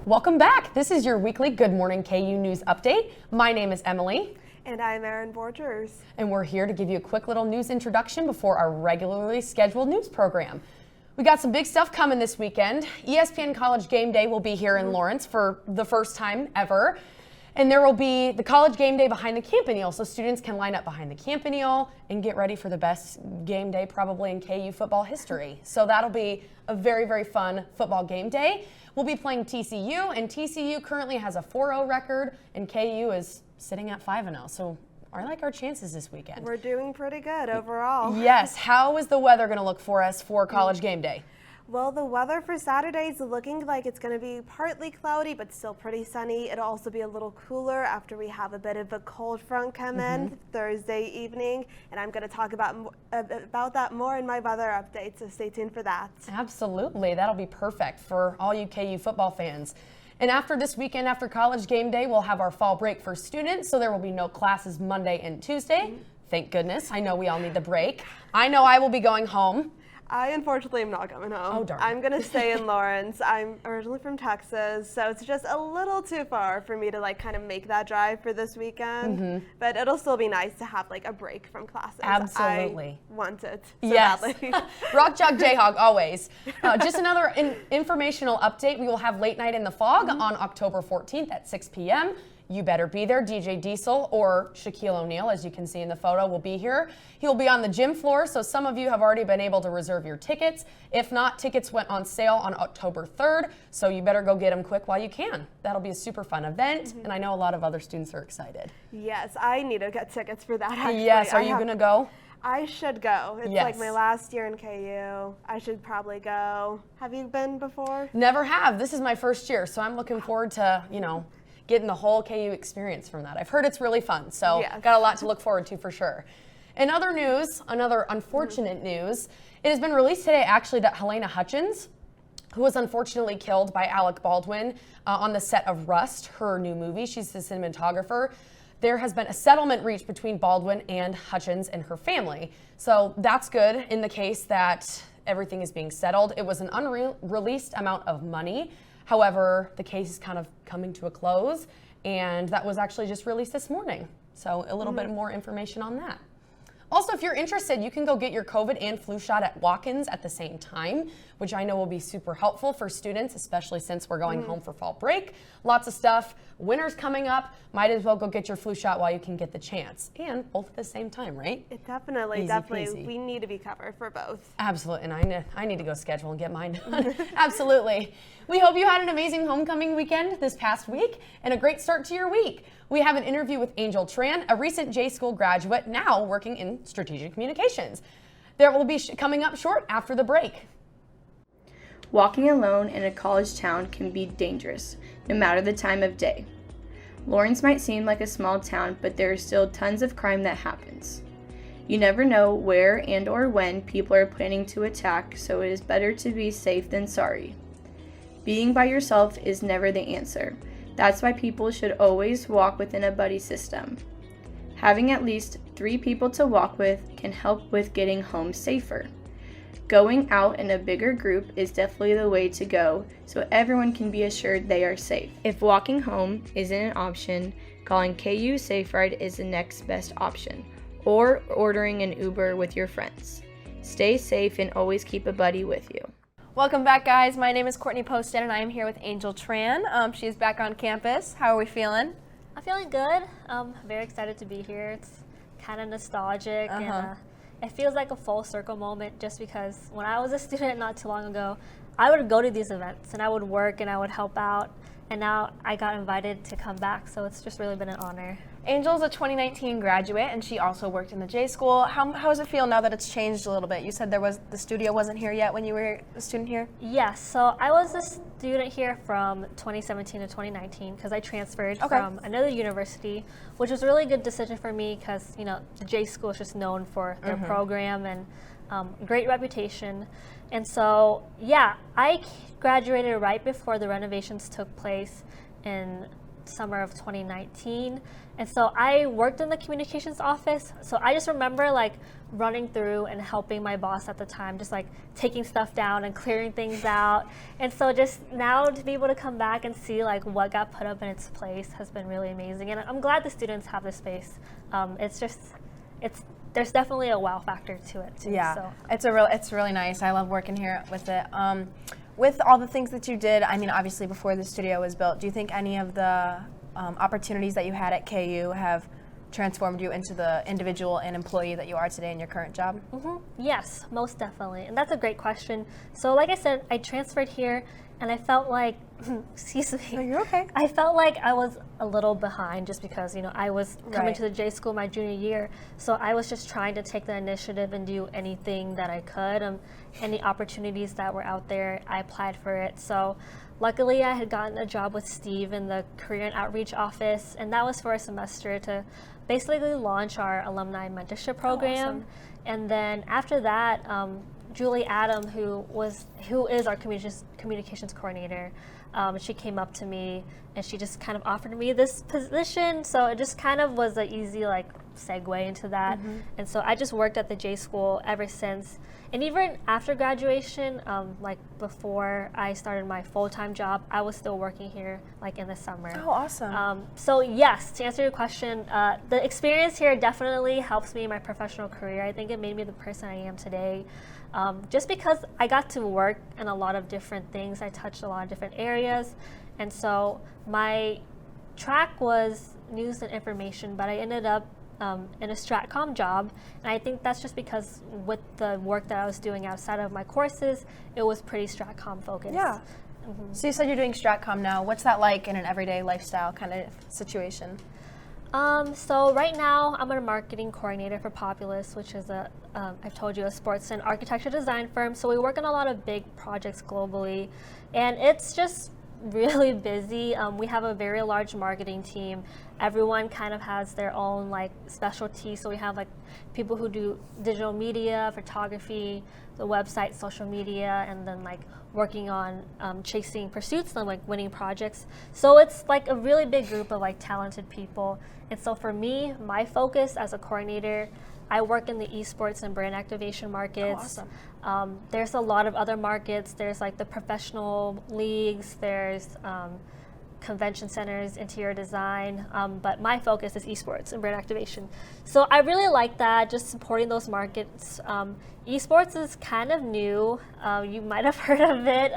Welcome back. This is your weekly Good Morning KU News Update. My name is Emily. And I'm Erin Borgers. And we're here to give you a quick little news introduction before our regularly scheduled news program. We got some big stuff coming this weekend. ESPN College Game Day will be here in Lawrence for the first time ever. And there will be the College Game Day behind the Campanile, so students can line up behind the Campanile and get ready for the best game day probably in KU football history. So that'll be a very, very fun football game day. We'll be playing TCU, and TCU currently has a 4-0 record, and KU is sitting at 5-0. So I like our chances this weekend. We're doing pretty good overall. Yes. How is the weather going to look for us for College Game Day? Well, the weather for Saturday is looking like it's going to be partly cloudy, but still pretty sunny. It'll also be a little cooler after we have a bit of a cold front come in Thursday evening, and I'm going to talk about that more in my weather update, so stay tuned for that. Absolutely. That'll be perfect for all you KU football fans. And after this weekend, after College Game Day, we'll have our fall break for students, so there will be no classes Monday and Tuesday. Thank goodness. I know we all need the break. I know I will be going home. I unfortunately am not coming home. Oh, darn. I'm going to stay in Lawrence. I'm originally from Texas, so it's just a little too far for me to kind of make that drive for this weekend. But it'll still be nice to have a break from classes. Absolutely. I want it so yes. badly. Rock, Jog, Jayhawk, always. Just another informational update. We will have Late Night in the Fog on October 14th at 6 p.m. You better be there. DJ Diesel or Shaquille O'Neal, as you can see in the photo, will be here. He'll be on the gym floor, so some of you have already been able to reserve your tickets. If not, tickets went on sale on October 3rd, so you better go get them quick while you can. That'll be a super fun event, and I know a lot of other students are excited. Yes, I need to get tickets for that, actually. Yes, are you going to go? I should go. It's yes. my last year in KU. I should probably go. Have you been before? Never have. This is my first year, so I'm looking forward to, getting the whole KU experience from that. I've heard it's really fun, so yes. Got a lot to look forward to for sure. In other news, another unfortunate news, it has been released today actually that Helena Hutchins, who was unfortunately killed by Alec Baldwin on the set of Rust, her new movie. She's the cinematographer. There has been a settlement reached between Baldwin and Hutchins and her family. So that's good in the case that everything is being settled. It was an unreleased amount of money. However, the case is kind of coming to a close, and that was actually just released this morning. So a little bit more information on that. Also, if you're interested, you can go get your COVID and flu shot at Watkins at the same time, which I know will be super helpful for students, especially since we're going home for fall break. Lots of stuff. Winter's coming up. Might as well go get your flu shot while you can get the chance. And both at the same time, right? It definitely. Peasy. We need to be covered for both. Absolutely. And I need to go schedule and get mine done. Absolutely. We hope you had an amazing homecoming weekend this past week and a great start to your week. We have an interview with Angel Tran, a recent J School graduate now working in strategic communications. That will be coming up short after the break. Walking alone in a college town can be dangerous, no matter the time of day. Lawrence might seem like a small town, but there is still tons of crime that happens. You never know where and or when people are planning to attack, so it is better to be safe than sorry. Being by yourself is never the answer. That's why people should always walk within a buddy system. Having at least 3 people to walk with can help with getting home safer. Going out in a bigger group is definitely the way to go, so everyone can be assured they are safe. If walking home isn't an option, calling KU Safe Ride is the next best option, or ordering an Uber with your friends. Stay safe and always keep a buddy with you. Welcome back, guys. My name is Courtney Poston, and I am here with Angel Tran. She's back on campus. How are we feeling? I'm feeling good. Very excited to be here. It's kind of nostalgic, and it feels like a full circle moment just because when I was a student not too long ago, I would go to these events, and I would work, and I would help out, and now I got invited to come back, so it's just really been an honor. Angel's a 2019 graduate, and she also worked in the J School. How does it feel now that it's changed a little bit? You said the studio wasn't here yet when you were a student here? Yes, so I was a student here from 2017 to 2019 because I transferred from another university, which was a really good decision for me because, the J School is just known for their program and great reputation. And so, I graduated right before the renovations took place in summer of 2019. And so I worked in the communications office. So I just remember like running through and helping my boss at the time, just like taking stuff down and clearing things out. And so just now to be able to come back and see like what got put up in its place has been really amazing. And I'm glad the students have this space. There's definitely a wow factor to it too. Yeah, So. it's really nice. I love working here with it. With all the things that you did, I mean, obviously before the studio was built, do you think any of the opportunities that you had at KU have transformed you into the individual and employee that you are today in your current job? Yes, most definitely. And that's a great question. So like I said, I transferred here and I felt like, excuse me. No, you're okay. I felt like I was a little behind just because, I was coming Right. to the J school my junior year. So I was just trying to take the initiative and do anything that I could. Any opportunities that were out there, I applied for it. So luckily I had gotten a job with Steve in the Career and Outreach office, and that was for a semester to basically launch our alumni mentorship program. awesome. And then after that, Julie Adam, who is our communications coordinator, she came up to me and she just kind of offered me this position. So it just kind of was an easy like segue into that. And so I just worked at the J school ever since. And even after graduation, like before I started my full-time job, I was still working here like in the summer. Oh, awesome. So yes, to answer your question, the experience here definitely helps me in my professional career. I think it made me the person I am today. Just because I got to work in a lot of different things. I touched a lot of different areas. And so my track was news and information, but I ended up in a Stratcom job. And I think that's just because with the work that I was doing outside of my courses, it was pretty Stratcom focused. Yeah. So you said you're doing Stratcom now. What's that like in an everyday lifestyle kind of situation? So right now I'm a marketing coordinator for Populous, which is I've told you, a sports and architecture design firm. So we work on a lot of big projects globally, and it's just really busy. We have a very large marketing team. Everyone kind of has their own like specialty. So we have like people who do digital media, photography, the website, social media, and then like working on chasing pursuits and like winning projects. So it's like a really big group of like talented people. And so for me, my focus as a coordinator, I work in the esports and brand activation markets. Oh, awesome. There's a lot of other markets. There's like the professional leagues, there's convention centers, interior design, but my focus is esports and brand activation. So I really like that, just supporting those markets. Esports is kind of new. You might have heard of it.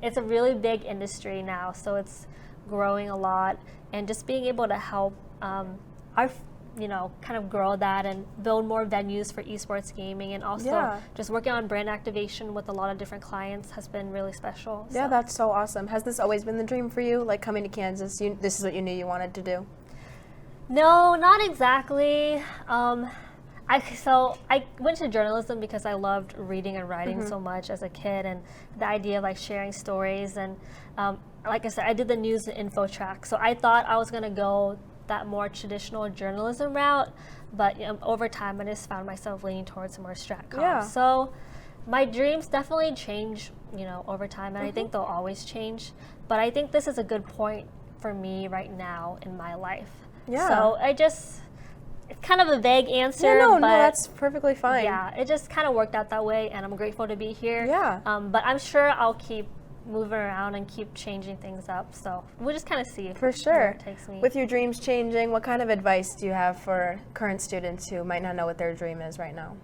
It's a really big industry now, so it's growing a lot. And just being able to help kind of grow that and build more venues for esports gaming, and also just working on brand activation with a lot of different clients has been really special. Yeah, So. that's so awesome. Has this always been the dream for you? Like coming to Kansas, this is what you knew you wanted to do? No, not exactly. I went to journalism because I loved reading and writing so much as a kid, and the idea of like sharing stories. And like I said, I did the news and info track, so I thought I was going to go that more traditional journalism route, but over time I just found myself leaning towards more Stratcom. Yeah. So my dreams definitely change, over time, and I think they'll always change. But I think this is a good point for me right now in my life. Yeah. So it's kind of a vague answer. No, but that's perfectly fine. yeah, it just kind of worked out that way, and I'm grateful to be here. Yeah. But I'm sure I'll keep moving around and keep changing things up. So we'll just kind of see For where sure. it takes me. With your dreams changing, what kind of advice do you have for current students who might not know what their dream is right now?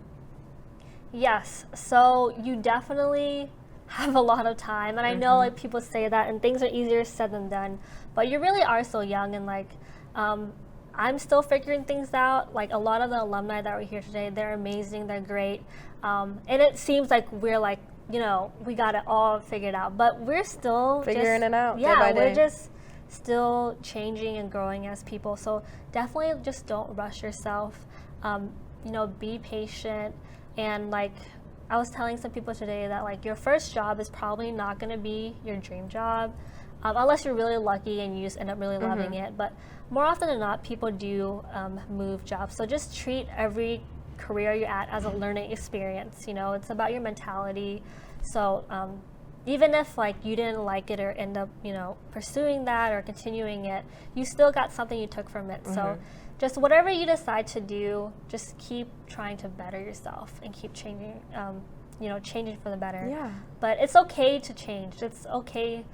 Yes, so you definitely have a lot of time, and I know like people say that and things are easier said than done, but you really are so young, and like I'm still figuring things out. Like a lot of the alumni that were here today, they're amazing, they're great, and it seems like we're like, we got it all figured out, but we're still Figuring it out day Yeah, by day. we're just still changing and growing as people. So definitely just don't rush yourself. Be patient. And like I was telling some people today that like your first job is probably not going to be your dream job, unless you're really lucky and you just end up really loving it. But more often than not, people do move jobs. So just treat every career you're at as a learning experience. It's about your mentality. So even if like you didn't like it or end up, pursuing that or continuing it, you still got something you took from it. So just whatever you decide to do, just keep trying to better yourself and keep changing, changing for the better. Yeah. But it's okay to change. It's okay.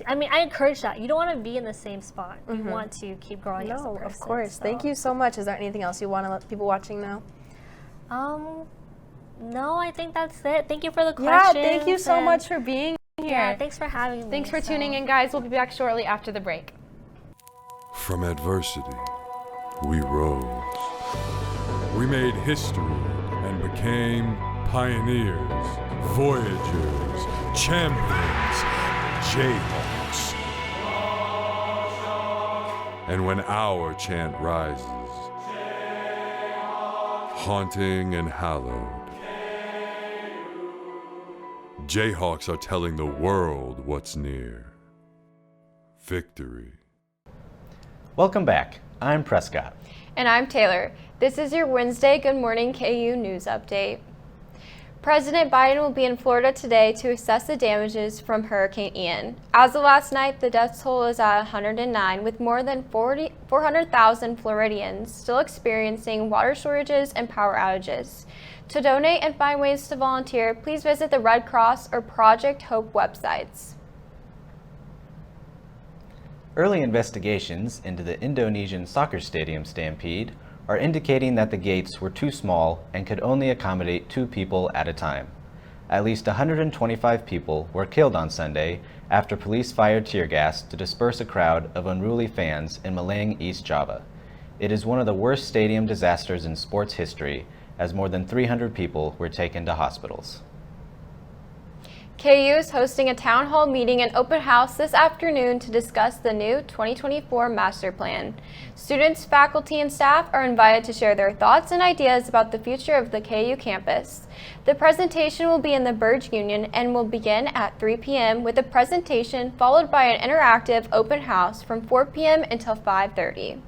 I encourage that. You don't want to be in the same spot. You want to keep growing as a person. No, of course. So. Thank you so much. Is there anything else you want to let people watching know? No, I think that's it. Thank you for the questions. Yeah, thank you so much for being here. Yeah, thanks for having me. Thanks for tuning in, guys. We'll be back shortly after the break. From adversity, we rose. We made history and became pioneers, voyagers, champions, Jayhawks. And when our chant rises, haunting and hallowed, Jayhawks are telling the world what's near. Victory. Welcome back. I'm Prescott. And I'm Taylor. This is your Wednesday Good Morning KU News Update. President Biden will be in Florida today to assess the damages from Hurricane Ian. As of last night, the death toll is at 109, with more than 400,000 Floridians still experiencing water shortages and power outages. To donate and find ways to volunteer, please visit the Red Cross or Project Hope websites. Early investigations into the Indonesian soccer stadium stampede are indicating that the gates were too small and could only accommodate 2 people at a time. At least 125 people were killed on Sunday after police fired tear gas to disperse a crowd of unruly fans in Malang, East Java. It is one of the worst stadium disasters in sports history, as more than 300 people were taken to hospitals. KU is hosting a town hall meeting and open house this afternoon to discuss the new 2024 master plan. Students, faculty, and staff are invited to share their thoughts and ideas about the future of the KU campus. The presentation will be in the Burge Union and will begin at 3 p.m. with a presentation followed by an interactive open house from 4 p.m. until 5:30.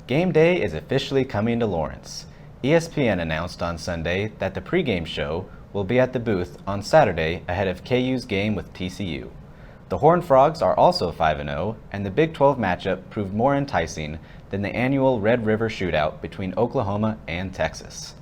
Game day is officially coming to Lawrence. ESPN announced on Sunday that the pregame show will be at the booth on Saturday ahead of KU's game with TCU. The Horned Frogs are also 5-0, and the Big 12 matchup proved more enticing than the annual Red River Shootout between Oklahoma and Texas.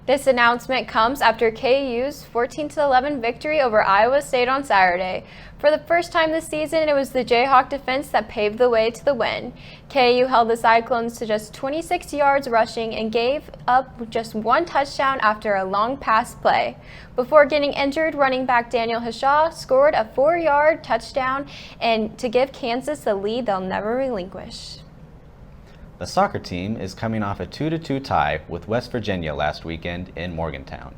This announcement comes after KU's 14-11 victory over Iowa State on Saturday. For the first time this season, it was the Jayhawk defense that paved the way to the win. KU held the Cyclones to just 26 yards rushing and gave up just 1 touchdown after a long pass play. Before getting injured, running back Daniel Hishaw scored a 4-yard touchdown and to give Kansas the lead they'll never relinquish. The soccer team is coming off a 2-2 tie with West Virginia last weekend in Morgantown.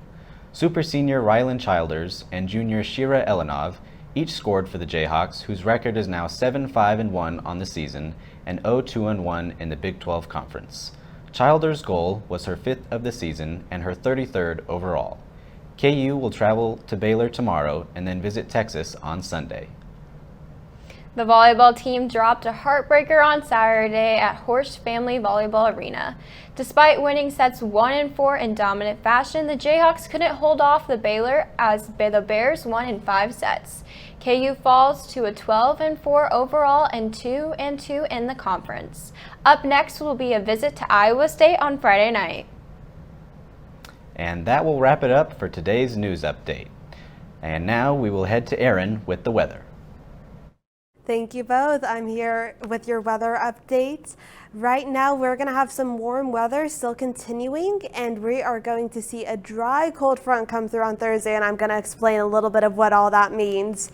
Super senior Rylan Childers and junior Shira Elenov each scored for the Jayhawks, whose record is now 7-5-1 on the season and 0-2-1 in the Big 12 Conference. Childers' goal was her 5th of the season and her 33rd overall. KU will travel to Baylor tomorrow and then visit Texas on Sunday. The volleyball team dropped a heartbreaker on Saturday at Horst Family Volleyball Arena. Despite winning sets 1 and 4 in dominant fashion, the Jayhawks couldn't hold off the Baylor as the Bears won in 5 sets. KU falls to a 12-4 overall and 2-2 in the conference. Up next will be a visit to Iowa State on Friday night. And that will wrap it up for today's news update. And now we will head to Erin with the weather. Thank you both. I'm here with your weather update. Right now we're going to have some warm weather still continuing, and we are going to see a dry cold front come through on Thursday, and I'm going to explain a little bit of what all that means.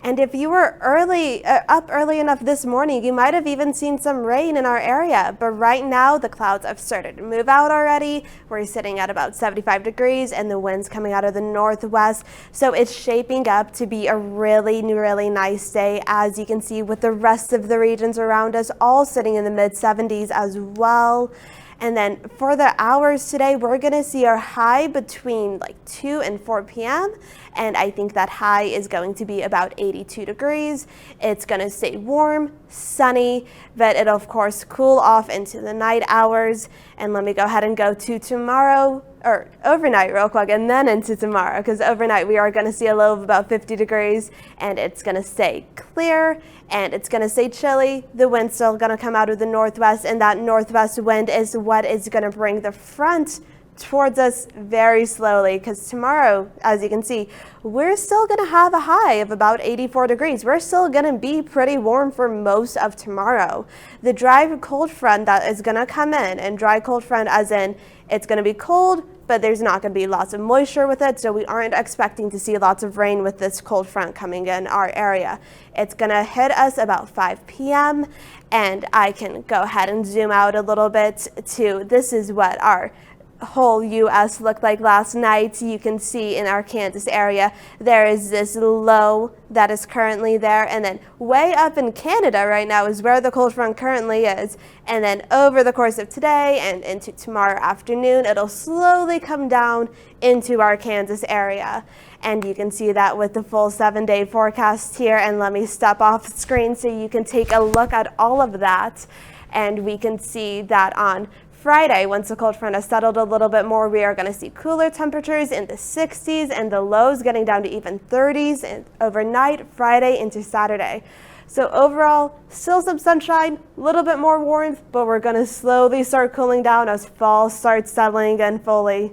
And if you were up early enough this morning, you might have even seen some rain in our area. But right now, the clouds have started to move out already. We're sitting at about 75 degrees, and the wind's coming out of the northwest. So it's shaping up to be a really, really nice day, as you can see with the rest of the regions around us all sitting in the mid-70s as well. And then for the hours today, we're going to see our high between like 2 and 4 p.m. And I think that high is going to be about 82 degrees. It's going to stay warm, sunny, but it'll of course cool off into the night hours. And let me go ahead and go to tomorrow. or overnight real quick, and then into tomorrow, because overnight we are going to see a low of about 50 degrees, and it's going to stay clear, and it's going to stay chilly. The wind's still going to come out of the northwest, and that northwest wind is what is going to bring the front towards us very slowly, because tomorrow, as you can see, we're still going to have a high of about 84 degrees. We're still going to be pretty warm for most of tomorrow. The dry cold front that is going to come in, and dry cold front as in it's going to be cold, but there's not going to be lots of moisture with it, so we aren't expecting to see lots of rain with this cold front coming in our area. It's going to hit us about 5 p.m., and I can go ahead and zoom out a little bit to this is what our whole U.S. looked like last night. You can see in our Kansas area there is this low that is currently there, and then way up in Canada right now is where the cold front currently is, and then over the course of today and into tomorrow afternoon it'll slowly come down into our Kansas area. And you can see that with the full 7-day forecast here, and let me step off screen so you can take a look at all of that. And we can see that on Friday, once the cold front has settled a little bit more, we are going to see cooler temperatures in the 60s and the lows getting down to even 30s and overnight Friday into Saturday. So overall, still some sunshine, a little bit more warmth, but we're going to slowly start cooling down as fall starts settling in fully.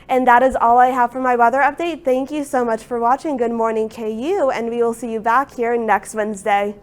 And that is all I have for my weather update. Thank you so much for watching Good Morning KU, and we will see you back here next Wednesday.